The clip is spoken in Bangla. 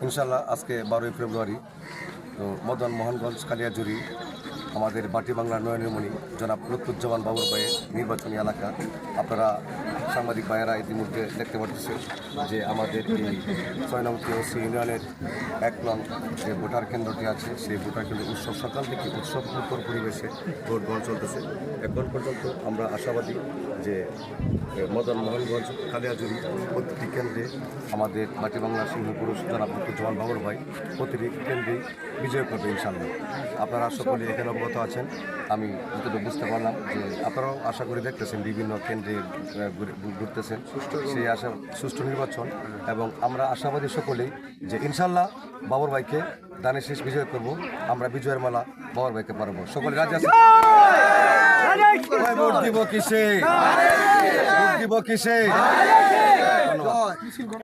ইনশাল্লাহ আজকে 12ই ফেব্রুয়ারি তো মদন মোহনগঞ্জ কালিয়াজুরি আমাদের বাটি বাংলার নয়নমণি জনাব লুৎফুজ্জামান বাবুর ভাইয়ের নির্বাচনী এলাকা। আপনারা সাংবাদিক ভাইয়েরা ইতিমধ্যে দেখতে পাচ্ছেন যে আমাদের এই 6 নং কেওসি ইউনিয়নের 1 নং যে ভোটার কেন্দ্রটি আছে সেই ভোটার কেন্দ্র উৎসব সকাল থেকে উৎসব মুখর পরিবেশে ভোট গ্রহণ চলতেছে। এখন পর্যন্ত আমরা আশাবাদী যে মদন মোহনগঞ্জ কালিয়াজুরি প্রতিটি কেন্দ্রে আমাদের বাটি বাংলা সিংহপুরুষ জনাব লুৎফুজ্জামান বাবুর ভাই প্রতিটি কেন্দ্রেই বিজয় করবে ইনশাআল্লাহ। আপনারা সকলে এখানে অবগত আছেন, আমি যতটুকু বুঝতে পারলাম যে আপনারাও আশা করে দেখতেছেন বিভিন্ন কেন্দ্রে ঘুরতেছেন, সেই আশা সুষ্ঠু নির্বাচন এবং আমরা আশাবাদী সকলেই যে ইনশাআল্লাহ বাবুর ভাইকে দানের শেষ বিজয় করব। আমরা বিজয়ের মালা বাবুর ভাইকে পারবো। সকলে রাজি আছেন? ভোট দিব কিসে? ভোট দিব কিসে? ধন্যবাদ।